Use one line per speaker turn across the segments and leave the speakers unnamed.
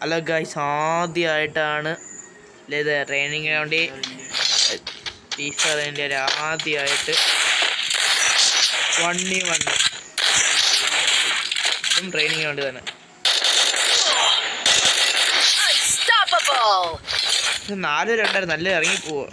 Hello guys, ആദ്യമായിട്ടാണ് ഇത് ട്രെയിനിങ്ങിന് വേണ്ടി ടീച്ചറിൻ്റെ ആദ്യമായിട്ട് 1v1 ഇതും ട്രെയിനിങ്ങിന് വേണ്ടി തന്നെ. 4-2 നല്ല ഇറങ്ങിപ്പോവുക.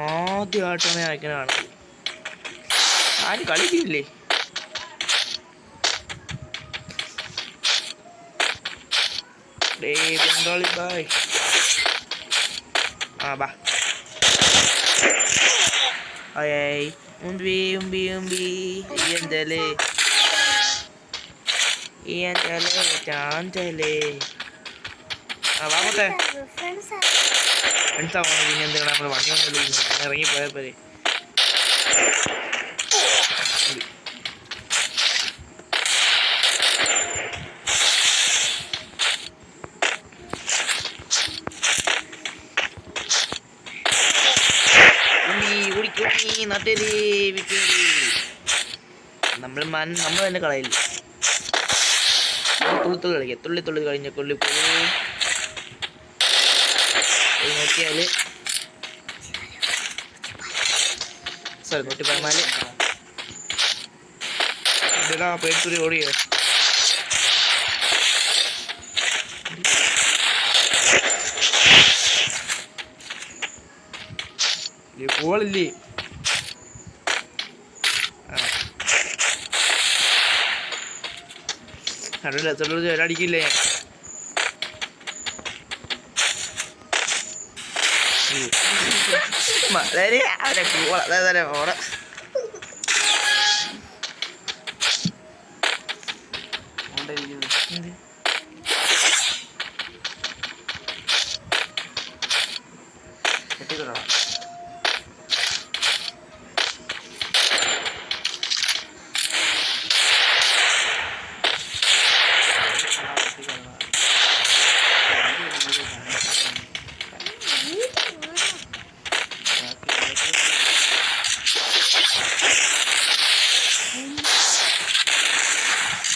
ആദ്യമായിട്ടാണ് ഞാൻ അയക്കുന്ന കാണുന്നത്. ആരും കളിക്കില്ലേ? ബംഗാളി ബായ് ബാ അയ്യായി എന്തല്ലേ ചാന്തല്ലേ വാമത്തെ ഫ്രണ്ട്സാ പോണത്. ഇനി എന്താണ് നമ്മൾ വണ്ടി വന്നല്ലോ, ഇറങ്ങി പോയാൽ പോരെ. നമ്മൾ തന്നെ കളയില്ല. തുള്ളി കളിക്കാം. തുള്ളി കഴിഞ്ഞ കൊള്ളി പോയി നോക്കിയാല് 114 ഇതാ പേടിത്തുള്ളി ഓടിയോ. പോളില്ലേ? അടിക്കില്ലേ? വളരെ അവരെ പോണ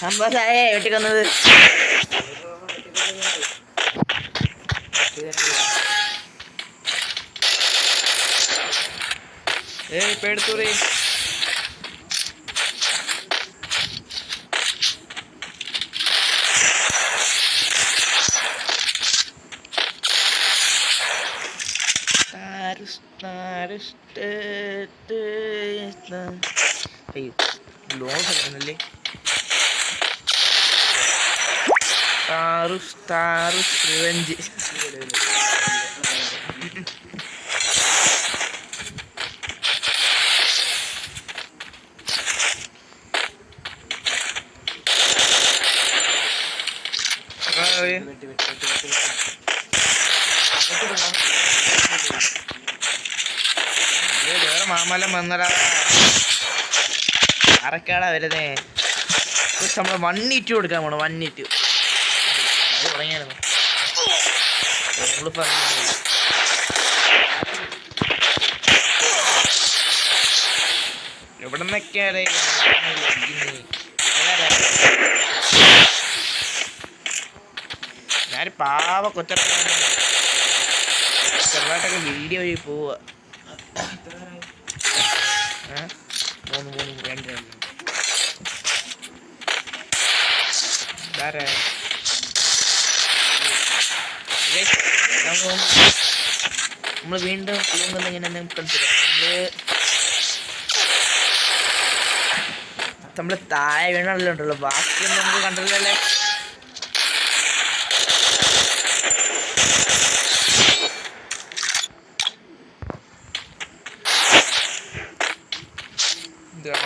സംഭവസായേ വെട്ടിക്കൊന്നത്. പേടുത്തൂറി ലോൺ കളിക്കുന്നല്ലേ. റിവെഞ്ച് വേറെ മാമല വന്നടാ. ആരൊക്കെയാടാ വരുന്നേ? നമ്മൾ 1v2 കൊടുക്കാൻ പോണം. 1v2 അത് തുടങ്ങിയായിരുന്നു. എവിടെ നിന്നൊക്കെയാണ് ഞാൻ പാവ കൊച്ചപ്പ ചെറുതായിട്ടൊക്കെ വീഡിയോ വഴി പോവുക. 3 നമ്മൾ വീണ്ടും ഇങ്ങനെ നമ്മള് താഴെ വീണല്ലോ ഉണ്ടല്ലോ. ബാക്കിയൊന്നും നമുക്ക് കണ്ടില്ലല്ലേ.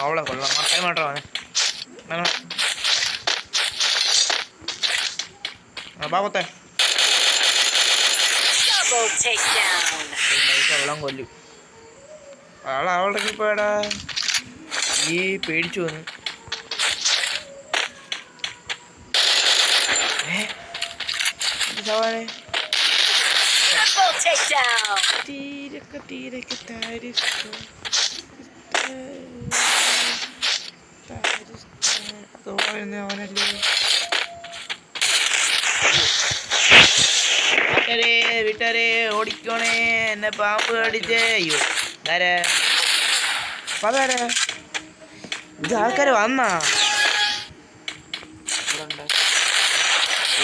അവളെ കൊള്ളാം. മട്ടൻ മാത്രമാണ് ബാബത്തെ വെള്ളം കൊല്ലും. അവളുടെ പോയടാ. ഈ പേടിച്ചു വന്നു. തീരൊക്കെ അവനല്ലേ വീട്ടുകാരെ ഓടിക്കോണേ, എന്നെ പാമ്പ് കടിച്ചേ. അയ്യോ ഇതാരെ അതാരെ ഇത്? ആൾക്കാര് വന്നാ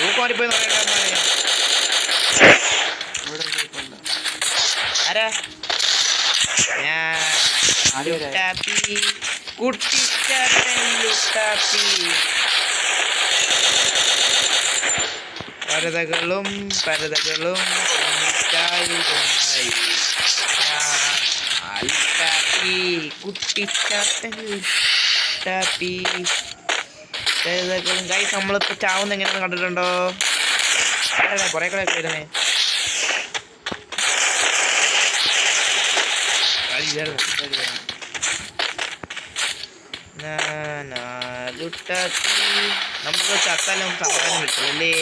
ൂക്കോണിപ്പോയി ആരാ? ലുട്ടാപ്പി, കുട്ടിച്ചാത്തൻ ലുട്ടാപ്പി. പരതകളും പരതകളും ലുട്ടാപ്പി, കുട്ടിച്ചാത്തൻ ലുട്ടാപ്പി. പരതകളും ഗൈസ്, നമ്മളിപ്പോ ചാവുന്ന എങ്ങനെയാണെന്ന് കണ്ടിട്ടുണ്ടോ? കുറെ കൂടെ ഒക്കെ വരുന്നേ. നമുക്ക് ചത്താലും സമാധാനം കിട്ടുമല്ലേ?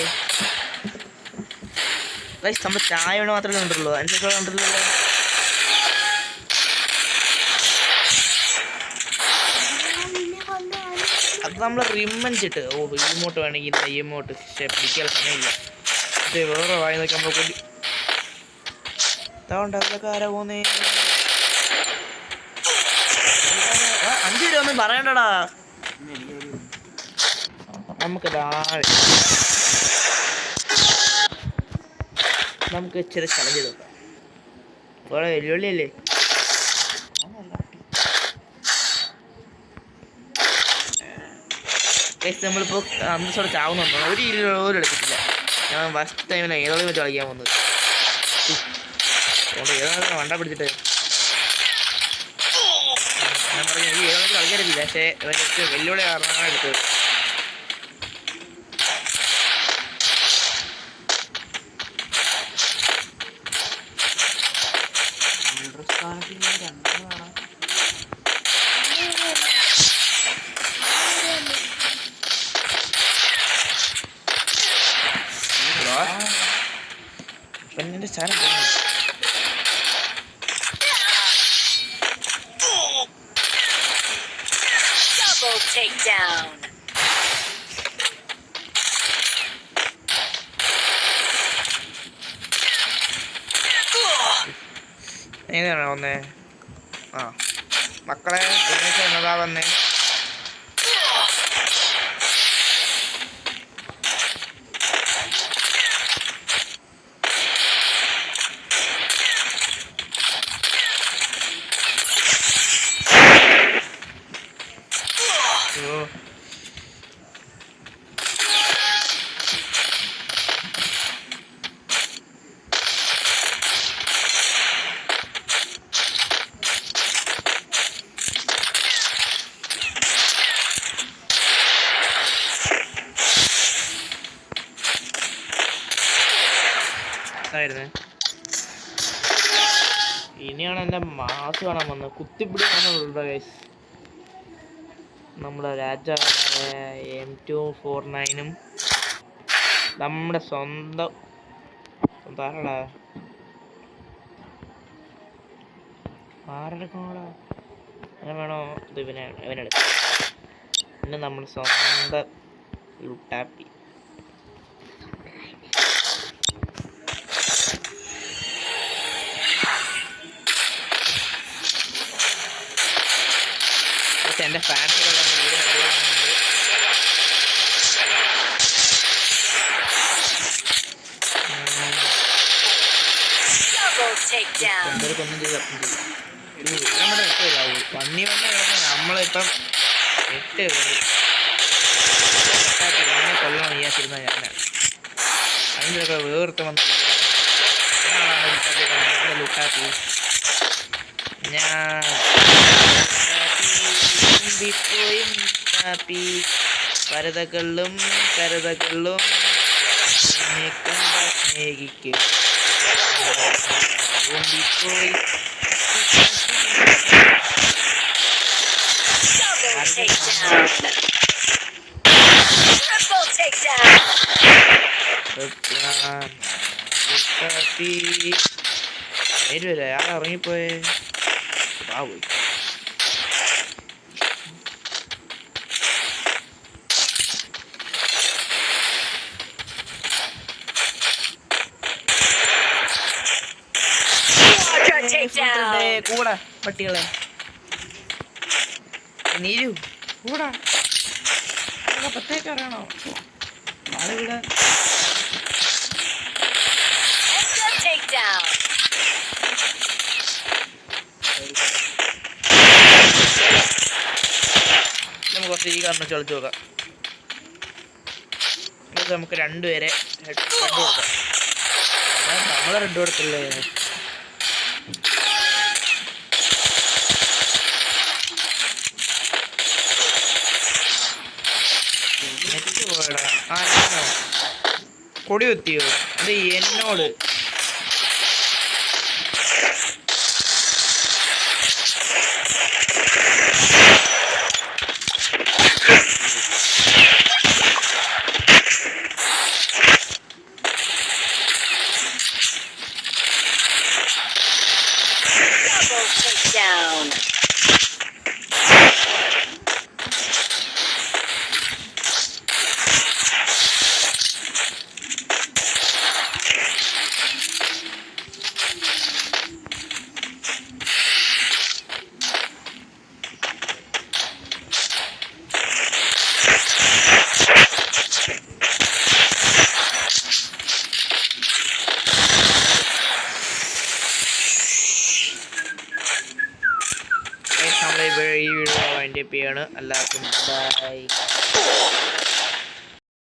നമ്മൾ ചായ വേണം മാത്രമേ കണ്ടുള്ളൂ, അനുസരിച്ച് കണ്ടില്ലല്ലോ. അത് നമ്മൾ റിമ്മഞ്ചിട്ട് ഇമോട്ട് വേണമെങ്കിൽ ഇമോട്ട് പിടിക്കാൻ സമയമില്ല. ഇത് വേറെ വായി നോക്കി നമ്മളെ കൊല്ലി. ഇതാണ്ട് അതിലൊക്കെ ആരാ പോന്നേ? 5 രൂപ ഒന്നും പറയണ്ടടാ. നമുക്ക് ഇച്ചിരി ചലഞ്ച് ചെയ്ത് നോക്കാം. വേറെ വെല്ലുവിളിയല്ലേ? നമ്മളിപ്പോ അന്തസ്സോടെ ചാവുന്നുണ്ടോ? ഒരു പോലും എടുത്തിട്ടില്ല. ഞാൻ ഫസ്റ്റ് ടൈമിൽ ഏതോളം വെച്ച് കളിക്കാൻ വന്നത്. അതുകൊണ്ട് ഏതാണ്ട് വണ്ട പിടിച്ചിട്ട് ഞാൻ പറഞ്ഞു ഈ ഏതോ കളിക്കാറില്ല. പക്ഷേ ഇവർക്ക് വെല്ലുവിളി കാരണമാണ് എടുത്തത്. പെണ്ണിന്റെ സ്ഥാനം എങ്ങനെയാണോ വന്നേ? ആ മക്കളെ എന്നതാ വന്നേ? ഇനിയാണ് എൻ്റെ മാസ് കാണാൻ വന്നത്. കുത്തിപ്പിടി കാണാനുണ്ടോ ഗൈസ്? നമ്മുടെ രാജാവായ M249 നമ്മുടെ സ്വന്തം ആരടാ ആരെടുക്കണോടാ? അങ്ങനെ വേണോ? ഇത് ഇവനെടുക്കും. പിന്നെ നമ്മുടെ സ്വന്തം ലുട്ടാപ്പി. എൻ്റെ ഫാൻസുകളുടെ പന്നി വന്ന് നമ്മളിപ്പം 8 പേര് കൊല്ലണം വിചാരിച്ചിരുന്ന ഞാൻ. അതിൻ്റെയൊക്കെ വേർത്ത് വന്ന് ലുട്ടാപ്പി. ഞാൻ പരതകളും കരതകളും സ്നേഹിക്കും. അയാൾ ഇറങ്ങിപ്പോയേ. പോയി കൂടാ പട്ടികളെ. നീരു കൂടാ പത്തേക്ക് അറിയണോ ആളിവിടെ. നമുക്ക് കുറച്ച് ഈ കാരണം ചളിച്ചു നോക്കാം. നമുക്ക് രണ്ടുപേരെ റെഡ് കൊടുക്കാം. നമ്മളെ റെഡ് കൊടുത്തില്ലേ. കൊടി കുത്തിയോ അത് എന്നോട്. ഈ വീഡിയോ വൈൻഡപ്പ് ചെയ്യാണ്. എല്ലാവർക്കും ബൈ.